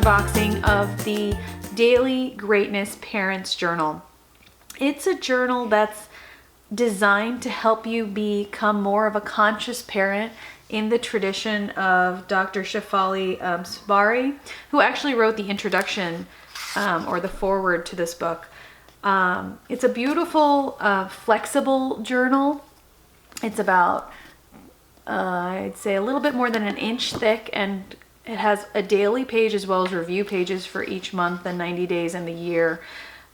unboxing of the Daily Greatness Parents Journal. It's a journal that's designed to help you become more of a conscious parent in the tradition of Dr. Shafali Sabari, who actually wrote the introduction or the foreword to this book. It's a beautiful, flexible journal. It's about, I'd say, a little bit more than an inch thick, and it has a daily page as well as review pages for each month, the 90 days, and the year.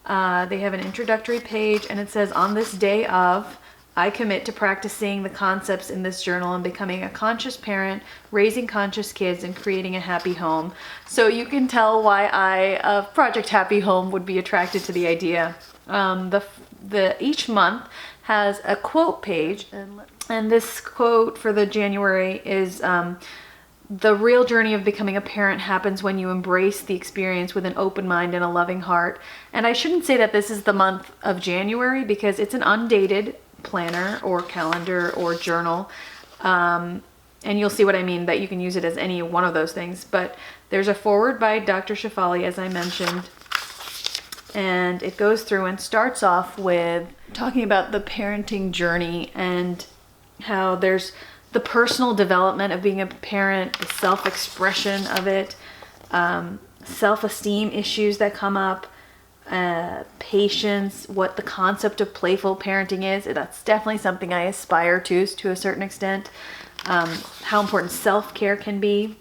They have an introductory page, and it says, "On this day of, I commit to practicing the concepts in this journal and becoming a conscious parent, raising conscious kids, and creating a happy home." So you can tell why I, of Project Happy Home, would be attracted to the idea. Each month has a quote page, and this quote for the January is, "The real journey of becoming a parent happens when you embrace the experience with an open mind and a loving heart." And I shouldn't say that this is the month of January, because it's an undated planner or calendar or journal. And you'll see what I mean, that you can use it as any one of those things. But there's a foreword by Dr. Shafali, as I mentioned. And it goes through and starts off with talking about the parenting journey and how there's the personal development of being a parent, the self-expression of it, self-esteem issues that come up, patience, what the concept of playful parenting is. That's definitely something I aspire to a certain extent. How important self-care can be.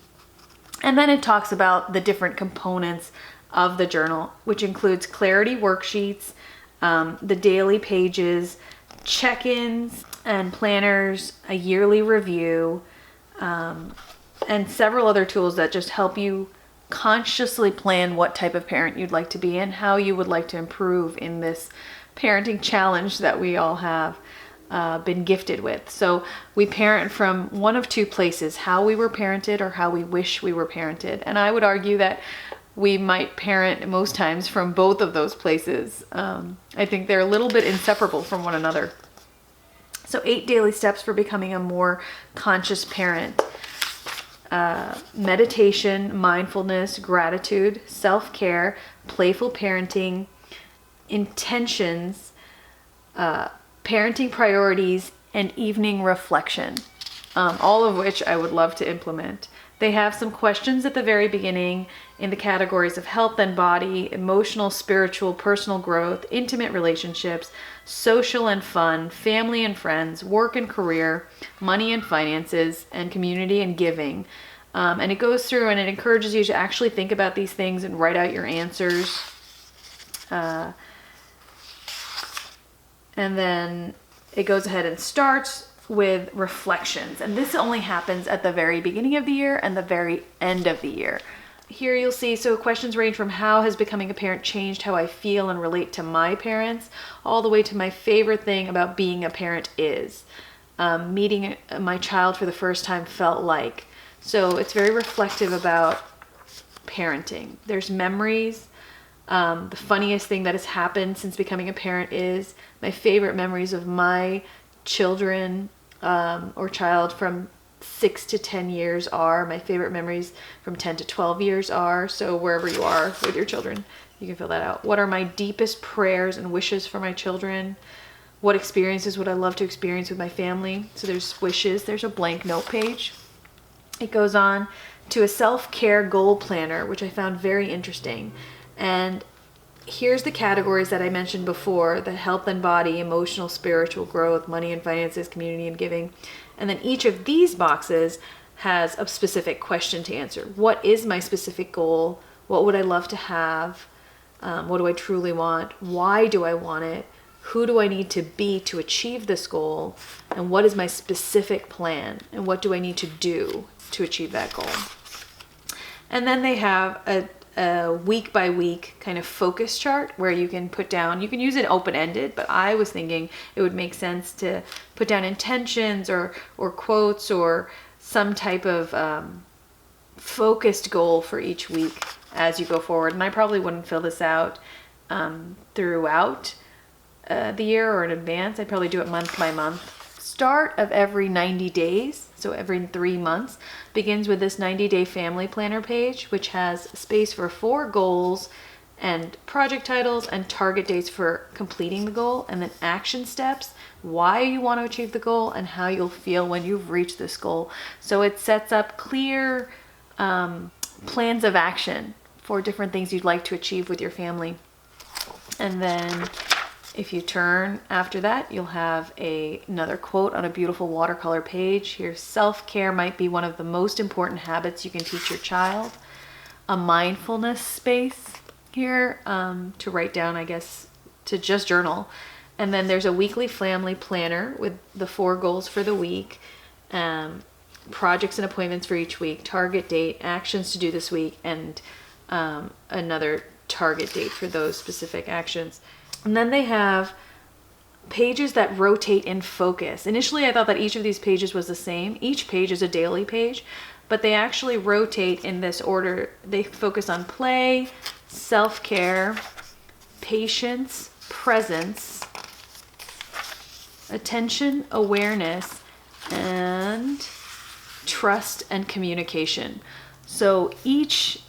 And then it talks about the different components of the journal, which includes clarity worksheets, the daily pages, check-ins and planners, a yearly review, and several other tools that just help you consciously plan what type of parent you'd like to be and how you would like to improve in this parenting challenge that we all have been gifted with. So we parent from one of two places: how we were parented or how we wish we were parented. And I would argue that we might parent most times from both of those places. I think they're a little bit inseparable from one another. So 8 daily steps for becoming a more conscious parent. Meditation, mindfulness, gratitude, self-care, playful parenting, intentions, parenting priorities, and evening reflection, all of which I would love to implement. They have some questions at the very beginning in the categories of health and body, emotional, spiritual, personal growth, intimate relationships, social and fun, family and friends, work and career, money and finances, and community and giving. And it goes through and it encourages you to actually think about these things and write out your answers. And then it goes ahead and starts with reflections. And this only happens at the very beginning of the year and the very end of the year. Here you'll see, so questions range from how has becoming a parent changed how I feel and relate to my parents, all the way to my favorite thing about being a parent is meeting my child for the first time felt like. So it's very reflective about parenting. There's memories. The funniest thing that has happened since becoming a parent is my favorite memories of my children or child from 6 to 10 years are. My favorite memories from 10 to 12 years are. So wherever you are with your children, you can fill that out. What are my deepest prayers and wishes for my children? What experiences would I love to experience with my family? So there's wishes. There's a blank note page. It goes on to a self-care goal planner, which I found very interesting. And here's the categories that I mentioned before: the health and body, emotional, spiritual growth, money and finances, community and giving. And then each of these boxes has a specific question to answer. What is my specific goal? What would I love to have? What do I truly want? Why do I want it? Who do I need to be to achieve this goal? And what is my specific plan? And what do I need to do to achieve that goal? And then they have a week by week kind of focus chart where you can put down, you can use it open-ended, but I was thinking it would make sense to put down intentions or quotes or some type of focused goal for each week as you go forward. And I probably wouldn't fill this out throughout the year or in advance. I'd probably do it month by month. start of every 90 days, so every 3 months, begins with this 90-day family planner page, which has space for 4 goals and project titles and target dates for completing the goal, and then action steps, why you want to achieve the goal, and how you'll feel when you've reached this goal. So it sets up clear plans of action for different things you'd like to achieve with your family. And then if you turn after that, you'll have another quote on a beautiful watercolor page. Here, self-care might be one of the most important habits you can teach your child. A mindfulness space here to write down, I guess, to just journal. And then there's a weekly family planner with the 4 goals for the week, projects and appointments for each week, target date, actions to do this week, and another target date for those specific actions. And then they have pages that rotate in focus. Initially, I thought that each of these pages was the same. Each page is a daily page, but they actually rotate in this order. They focus on play, self-care, patience, presence, attention, awareness, and trust and communication. So each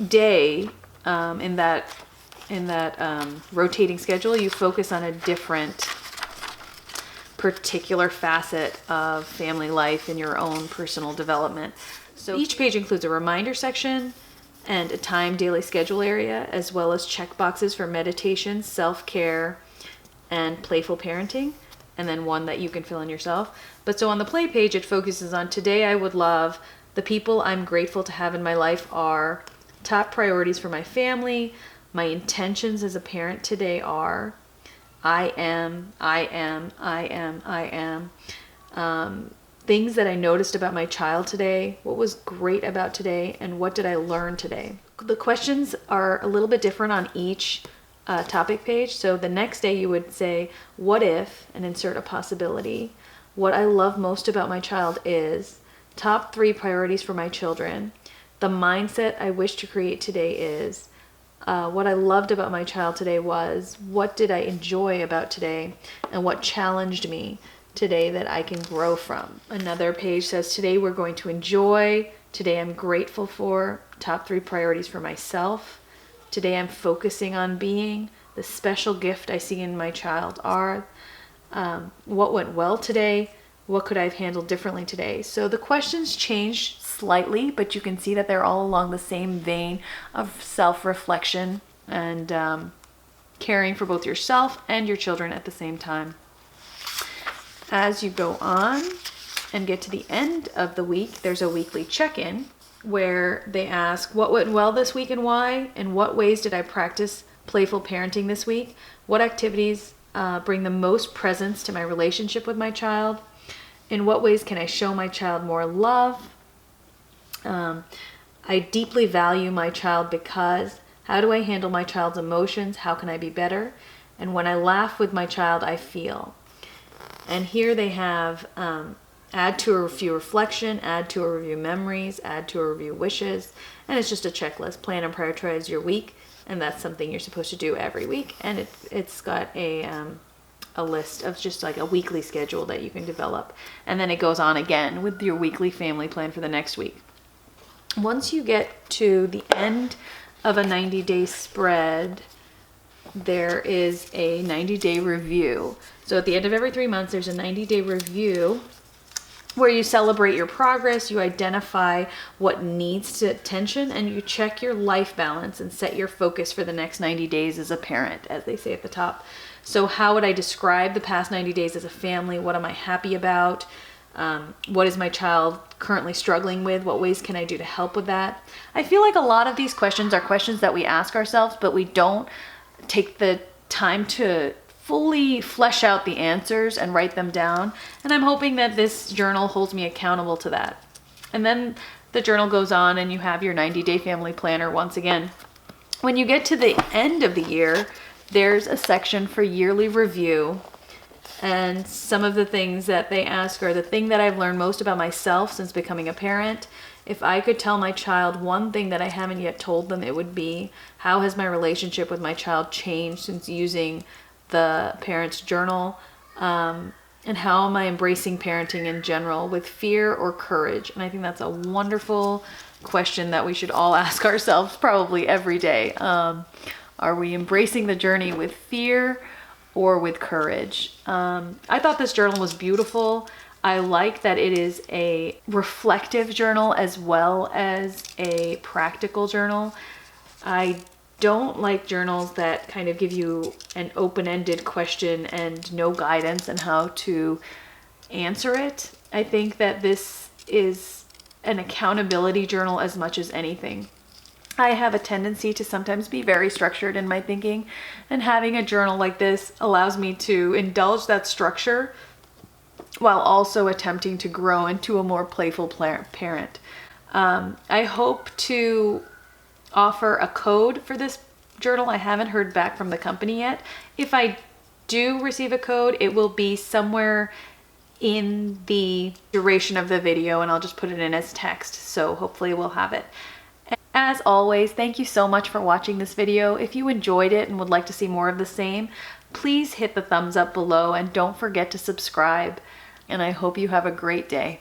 day in that rotating schedule, you focus on a different particular facet of family life in your own personal development. So each page includes a reminder section and a timed daily schedule area, as well as check boxes for meditation, self-care, and playful parenting, and then one that you can fill in yourself. But so on the play page, it focuses on today I would love, the people I'm grateful to have in my life are, top priorities for my family, my intentions as a parent today are, I am, things that I noticed about my child today, what was great about today, and what did I learn today. The questions are a little bit different on each topic page. So the next day you would say, what if, and insert a possibility. What I love most about my child is, top 3 priorities for my children. The mindset I wish to create today is, what I loved about my child today was, what did I enjoy about today, and what challenged me today that I can grow from. Another page says, today we're going to enjoy, today I'm grateful for, top 3 priorities for myself. Today I'm focusing on being, the special gift I see in my child are, what went well today, what could I have handled differently today. So the questions change slightly, but you can see that they're all along the same vein of self-reflection and caring for both yourself and your children at the same time. As you go on and get to the end of the week, there's a weekly check-in where they ask what went well this week and why, and what ways did I practice playful parenting this week, what activities bring the most presence to my relationship with my child, in what ways can I show my child more love, I deeply value my child because, how do I handle my child's emotions, how can I be better, and when I laugh with my child I feel. And here they have add to a review reflection, add to a review memories, add to a review wishes, and it's just a checklist. Plan and prioritize your week, and that's something you're supposed to do every week. And it's got a list of just like a weekly schedule that you can develop, and then it goes on again with your weekly family plan for the next week. Once you get to the end of a 90-day spread, there is a 90-day review. So at the end of every 3 months, there's a 90-day review where you celebrate your progress, you identify what needs attention, and you check your life balance and set your focus for the next 90 days as a parent, as they say at the top. So how would I describe the past 90 days as a family? What am I happy about? What is my child currently struggling with? What ways can I do to help with that? I feel like a lot of these questions are questions that we ask ourselves, but we don't take the time to fully flesh out the answers and write them down. And I'm hoping that this journal holds me accountable to that. And then the journal goes on and you have your 90-day family planner once again. When you get to the end of the year, there's a section for yearly review. And some of the things that they ask are the thing that I've learned most about myself since becoming a parent. If I could tell my child one thing that I haven't yet told them, it would be, how has my relationship with my child changed since using the parent's journal? And how am I embracing parenting in general, with fear or courage? And I think that's a wonderful question that we should all ask ourselves probably every day. Are we embracing the journey with fear or with courage? I thought this journal was beautiful. I like that it is a reflective journal as well as a practical journal. I don't like journals that kind of give you an open-ended question and no guidance on how to answer it. I think that this is an accountability journal as much as anything. I have a tendency to sometimes be very structured in my thinking, and having a journal like this allows me to indulge that structure while also attempting to grow into a more playful parent. I hope to offer a code for this journal. I haven't heard back from the company yet. If I do receive a code, it will be somewhere in the duration of the video, and I'll just put it in as text, so hopefully we'll have it. As always, thank you so much for watching this video. If you enjoyed it and would like to see more of the same, please hit the thumbs up below and don't forget to subscribe. And I hope you have a great day.